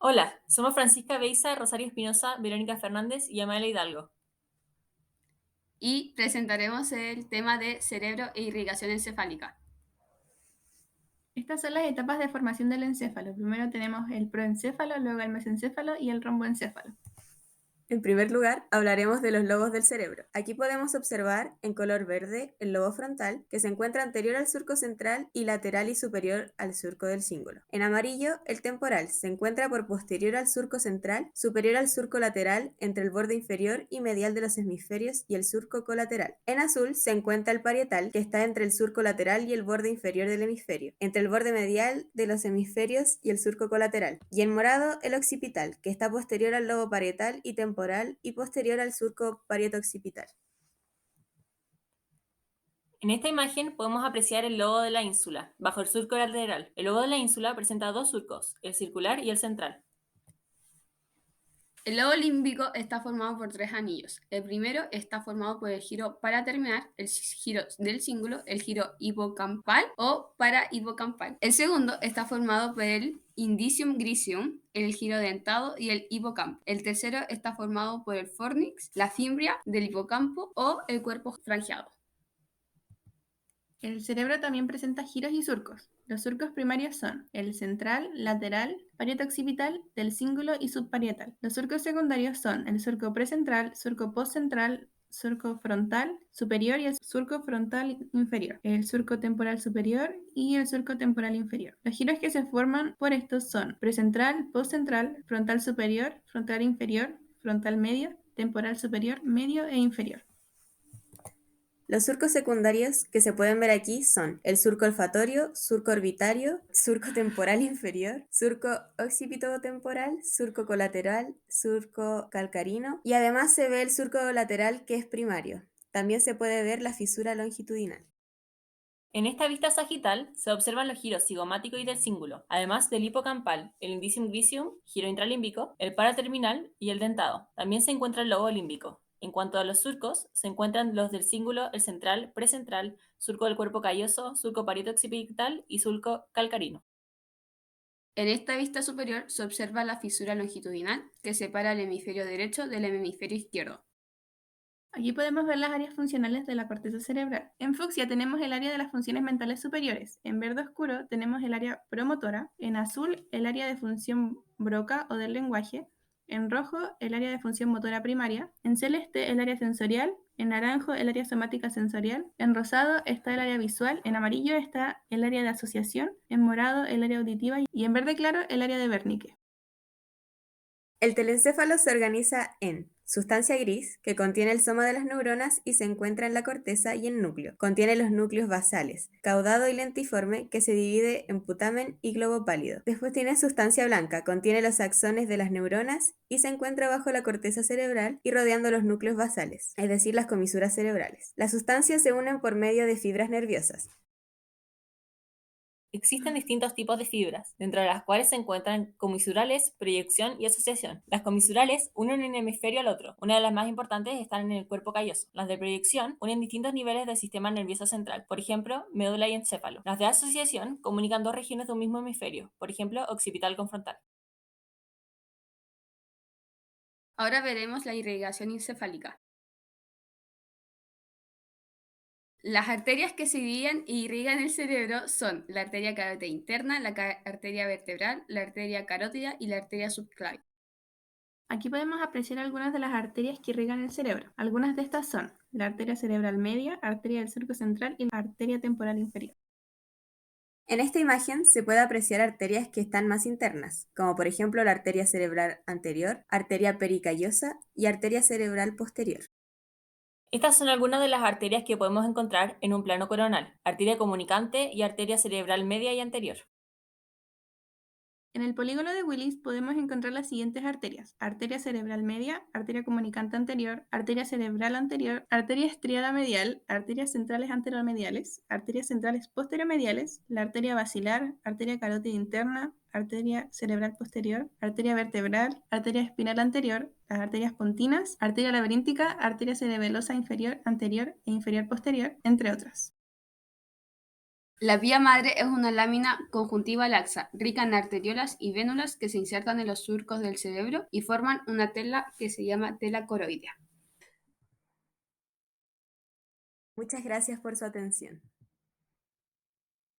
Hola, somos Francisca Beiza, Rosario Espinosa, Verónica Fernández y Amalia Hidalgo. Y presentaremos el tema de cerebro e irrigación encefálica. Estas son las etapas de formación del encéfalo. Primero tenemos el proencéfalo, luego el mesencéfalo y el romboencéfalo. En primer lugar, hablaremos de los lobos del cerebro. Aquí podemos observar en color verde el lobo frontal, que se encuentra anterior al surco central y lateral y superior al surco del cíngulo. En amarillo, el temporal se encuentra por posterior al surco central, superior al surco lateral, entre el borde inferior y medial de los hemisferios y el surco colateral. En azul se encuentra el parietal, que está entre el surco lateral y el borde inferior del hemisferio, entre el borde medial de los hemisferios y el surco colateral. Y en morado, el occipital, que está posterior al lobo parietal y temporal y posterior al surco parieto-occipital. En esta imagen podemos apreciar el lobo de la ínsula, bajo el surco lateral. El lobo de la ínsula presenta dos surcos, el circular y el central. El lobo límbico está formado por tres anillos. El primero está formado por el giro paraterminal, el giro del cíngulo, el giro hipocampal o parahipocampal. El segundo está formado por el indicium gricium, el giro dentado y el hipocampo. El tercero está formado por el fornix, la fimbria del hipocampo o el cuerpo franjeado. El cerebro también presenta giros y surcos. Los surcos primarios son el central, lateral, parieto-occipital, del cíngulo y subparietal. Los surcos secundarios son el surco precentral, surco postcentral, surco frontal superior y el surco frontal inferior, el surco temporal superior y el surco temporal inferior. Los giros que se forman por estos son precentral, postcentral, frontal superior, frontal inferior, frontal medio, temporal superior, medio e inferior. Los surcos secundarios que se pueden ver aquí son el surco olfatorio, surco orbitario, surco temporal inferior, surco occipitotemporal, surco colateral, surco calcarino y además se ve el surco lateral que es primario. También se puede ver la fisura longitudinal. En esta vista sagital se observan los giros cigomático y del cíngulo, además del hipocampal, el indicium gricium, giro intralímbico, el paraterminal y el dentado. También se encuentra el lobo límbico. En cuanto a los surcos, se encuentran los del cíngulo, el central, precentral, surco del cuerpo calloso, surco parieto-occipital y surco calcarino. En esta vista superior se observa la fisura longitudinal que separa el hemisferio derecho del hemisferio izquierdo. Aquí podemos ver las áreas funcionales de la corteza cerebral. En fucsia tenemos el área de las funciones mentales superiores. En verde oscuro tenemos el área promotora. En azul el área de función Broca o del lenguaje. En rojo el área de función motora primaria. En celeste el área sensorial. En naranjo el área somática sensorial. En rosado está el área visual. En amarillo está el área de asociación. En morado el área auditiva y en verde claro el área de Wernicke. El telencéfalo se organiza en sustancia gris, que contiene el soma de las neuronas y se encuentra en la corteza y el núcleo. Contiene los núcleos basales, caudado y lentiforme, que se divide en putamen y globo pálido. Después tiene sustancia blanca, contiene los axones de las neuronas y se encuentra bajo la corteza cerebral y rodeando los núcleos basales, es decir, las comisuras cerebrales. Las sustancias se unen por medio de fibras nerviosas. Existen distintos tipos de fibras, dentro de las cuales se encuentran comisurales, proyección y asociación. Las comisurales unen un hemisferio al otro. Una de las más importantes están en el cuerpo calloso. Las de proyección unen distintos niveles del sistema nervioso central, por ejemplo, médula y encéfalo. Las de asociación comunican dos regiones de un mismo hemisferio, por ejemplo, occipital con frontal. Ahora veremos la irrigación encefálica. Las arterias que se dividen e irrigan el cerebro son la arteria carótida interna, la arteria vertebral, la arteria carótida y la arteria subclaviana. Aquí podemos apreciar algunas de las arterias que irrigan el cerebro. Algunas de estas son la arteria cerebral media, arteria del surco central y la arteria temporal inferior. En esta imagen se puede apreciar arterias que están más internas, como por ejemplo la arteria cerebral anterior, arteria pericallosa y arteria cerebral posterior. Estas son algunas de las arterias que podemos encontrar en un plano coronal: arteria comunicante y arteria cerebral media y anterior. En el polígono de Willis podemos encontrar las siguientes arterias: arteria cerebral media, arteria comunicante anterior, arteria cerebral anterior, arteria estriada medial, arterias centrales anteromediales, arterias centrales posteromediales, la arteria basilar, arteria carótida interna, arteria cerebral posterior, arteria vertebral, arteria espinal anterior, las arterias pontinas, arteria laberíntica, arteria cerebelosa inferior, anterior e inferior posterior, entre otras. La vía madre es una lámina conjuntiva laxa, rica en arteriolas y vénulas que se insertan en los surcos del cerebro y forman una tela que se llama tela coroidea. Muchas gracias por su atención.